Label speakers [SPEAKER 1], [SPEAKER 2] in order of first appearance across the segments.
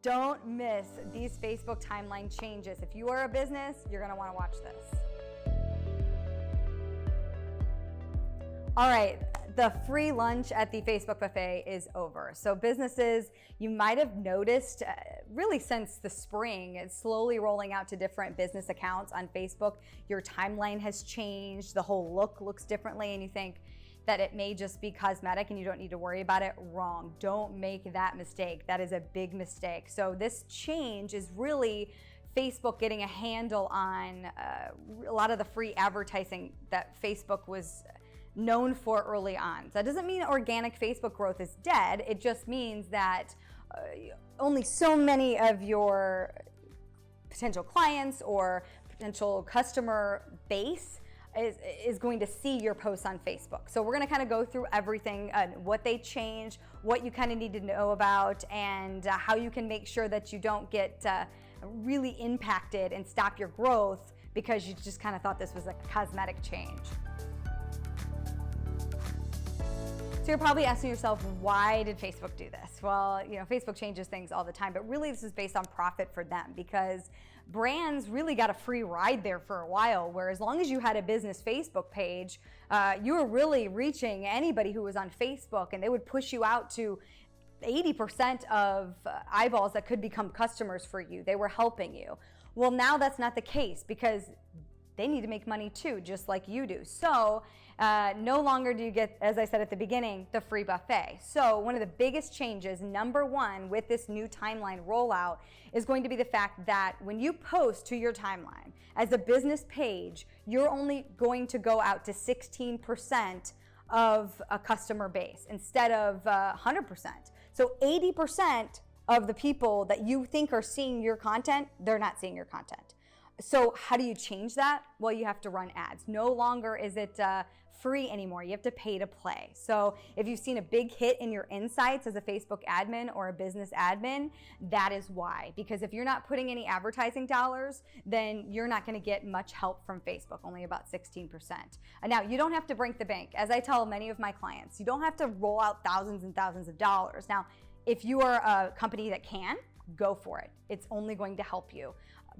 [SPEAKER 1] Don't miss these Facebook timeline changes. If you are a business, you're gonna wanna watch this. All right, the free lunch at the Facebook buffet is over. So businesses, you might have noticed really since the spring, it's slowly rolling out to different business accounts on Facebook. Your timeline has changed, the whole look looks differently, and you think that it may just be cosmetic and you don't need to worry about it. Wrong. Don't make that mistake. That is a big mistake. So this change is really Facebook getting a handle on a lot of the free advertising that Facebook was known for early on. So that doesn't mean organic Facebook growth is dead. It just means that only so many of your potential clients or potential customer base is going to see your posts on Facebook. So we're going to kind of go through everything, what they change, what you kind of need to know about, and how you can make sure that you don't get really impacted and stop your growth because you just kind of thought this was a cosmetic change. So you're probably asking yourself, why did Facebook do this? Well, Facebook changes things all the time, but really this is based on profit for them because brands really got a free ride there for a while, where as long as you had a business Facebook page, you were really reaching anybody who was on Facebook, and they would push you out to 80% of eyeballs that could become customers for you. They were helping you. Well, now that's not the case because they need to make money too, just like you do. So no longer do you get, as I said at the beginning, the free buffet. So one of the biggest changes, number one, with this new timeline rollout is going to be the fact that when you post to your timeline as a business page, you're only going to go out to 16% of a customer base instead of 100%. So 80% of the people that you think are seeing your content, they're not seeing your content. So how do you change that? Well, you have to run ads. No longer is it free anymore. You have to pay to play. So if you've seen a big hit in your insights as a Facebook admin or a business admin, that is why. Because if you're not putting any advertising dollars, then you're not going to get much help from Facebook, only about 16%. Now, you don't have to break the bank. As I tell many of my clients, you don't have to roll out thousands and thousands of dollars. Now, if you are a company that can, go for it. It's only going to help you.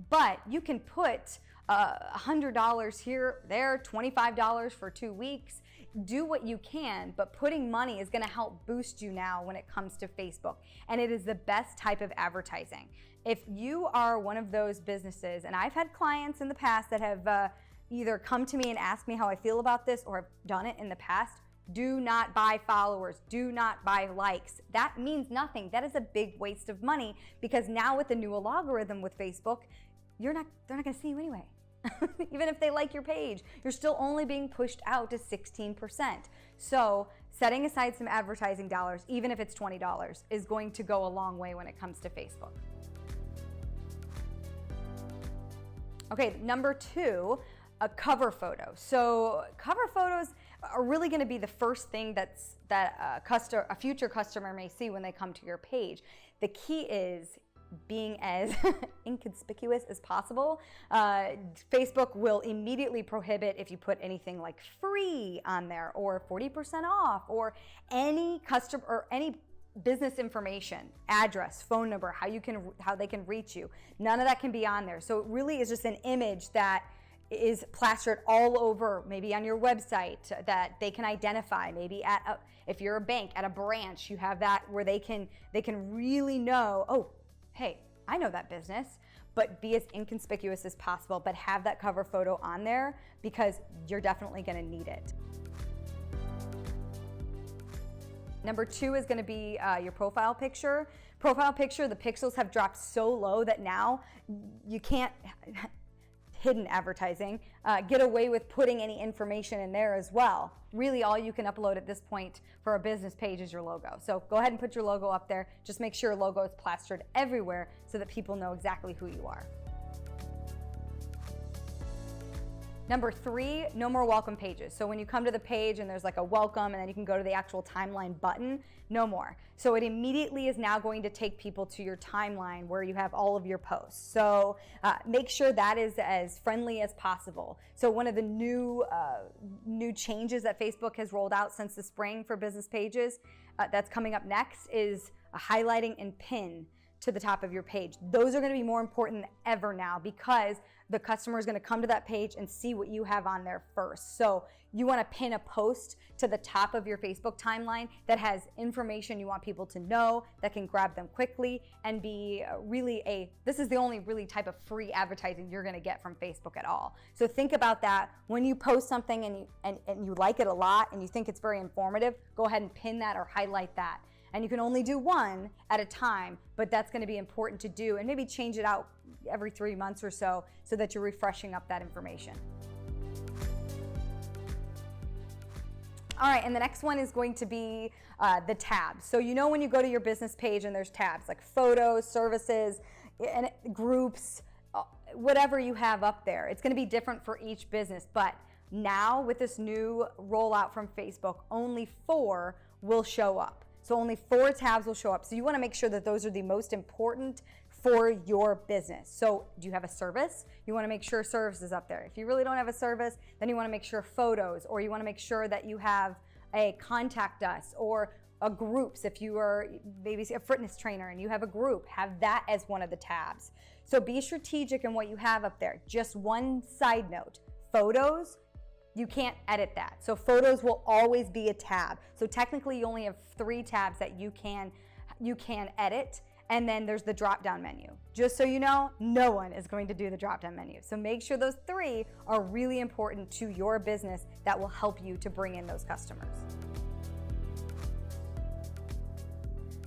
[SPEAKER 1] But you can put $100 here, there, $25 for 2 weeks. Do what you can, but putting money is going to help boost you now when it comes to Facebook. And it is the best type of advertising. If you are one of those businesses, and I've had clients in the past that have either come to me and asked me how I feel about this or have done it in the past, do not buy followers, do not buy likes. That means nothing. That is a big waste of money because now with the new algorithm with Facebook, they're not going to see you anyway. Even if they like your page, you're still only being pushed out to 16%. So setting aside some advertising dollars, even if it's $20, is going to go a long way when it comes to Facebook. Okay, number two, a cover photo. So cover photos are really going to be the first thing that a future customer may see when they come to your page. The key is being as inconspicuous as possible. Facebook will immediately prohibit if you put anything like free on there or 40% off or any customer or any business information, address, phone number, how they can reach you. None of that can be on there. So it really is just an image that is plastered all over, maybe on your website that they can identify. Maybe if you're a bank, at a branch, you have that where they can really know, oh, hey, I know that business, but be as inconspicuous as possible, but have that cover photo on there because you're definitely going to need it. Number two is going to be your profile picture. Profile picture, the pixels have dropped so low that now you can't hidden advertising, get away with putting any information in there as well. Really, all you can upload at this point for a business page is your logo. So go ahead and put your logo up there. Just make sure your logo is plastered everywhere so that people know exactly who you are. Number three, no more welcome pages. So when you come to the page and there's like a welcome and then you can go to the actual timeline button, no more. So it immediately is now going to take people to your timeline where you have all of your posts. So make sure that is as friendly as possible. So one of the new changes that Facebook has rolled out since the spring for business pages that's coming up next is highlighting and pin. to the top of your page. Those are going to be more important than ever now because the customer is going to come to that page and see what you have on there first. So you want to pin a post to the top of your Facebook timeline that has information you want people to know, that can grab them quickly and be this is the only really type of free advertising you're going to get from Facebook at all. So think about that. When you post something and you like it a lot and you think it's very informative, go ahead and pin that or highlight that. And you can only do one at a time, but that's going to be important to do, and maybe change it out every 3 months or so that you're refreshing up that information. All right, and the next one is going to be the tabs. So when you go to your business page and there's tabs like photos, services, and groups, whatever you have up there. It's going to be different for each business, but now with this new rollout from Facebook, only 4 will show up. So only 4 tabs will show up. So you want to make sure that those are the most important for your business. So do you have a service? You want to make sure service is up there. If you really don't have a service, then you want to make sure photos, or you want to make sure that you have a contact us or a groups. If you are maybe a fitness trainer and you have a group, have that as one of the tabs. So be strategic in what you have up there. Just one side note, photos, you can't edit that. So photos will always be a tab. So technically you only have 3 tabs that you can edit, and then there's the drop-down menu. Just so you know, no one is going to do the drop-down menu. So make sure those 3 are really important to your business that will help you to bring in those customers.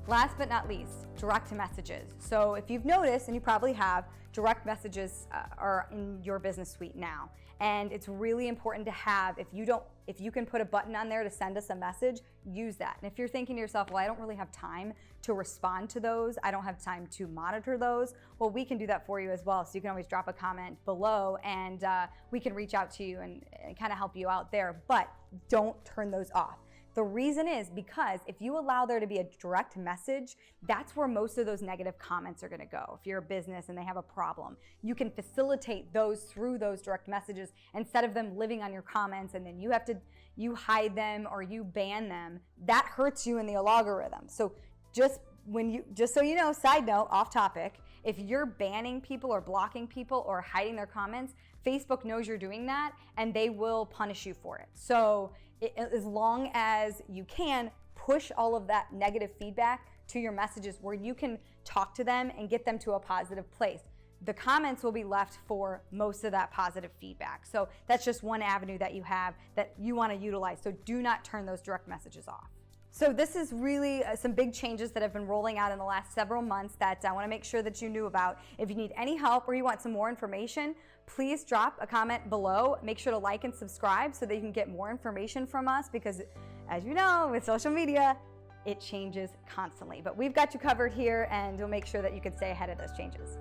[SPEAKER 1] Last but not least, direct messages. So if you've noticed, and you probably have, direct messages are in your business suite now. And it's really important to have, if you can put a button on there to send us a message, use that. And if you're thinking to yourself, well, I don't really have time to respond to those, I don't have time to monitor those, well, we can do that for you as well. So you can always drop a comment below and we can reach out to you and kind of help you out there, but don't turn those off. The reason is because if you allow there to be a direct message, that's where most of those negative comments are going to go. If you're a business and they have a problem, you can facilitate those through those direct messages instead of them living on your comments and then you hide them or you ban them. That hurts you in the algorithm. So just so you know, side note, off topic, if you're banning people or blocking people or hiding their comments, Facebook knows you're doing that and they will punish you for it. So as long as you can, push all of that negative feedback to your messages where you can talk to them and get them to a positive place. The comments will be left for most of that positive feedback. So that's just one avenue that you have that you want to utilize. So do not turn those direct messages off. So this is really some big changes that have been rolling out in the last several months that I want to make sure that you knew about. If you need any help or you want some more information, please drop a comment below. Make sure to like and subscribe so that you can get more information from us because, as you know, with social media, it changes constantly. But we've got you covered here and we'll make sure that you can stay ahead of those changes.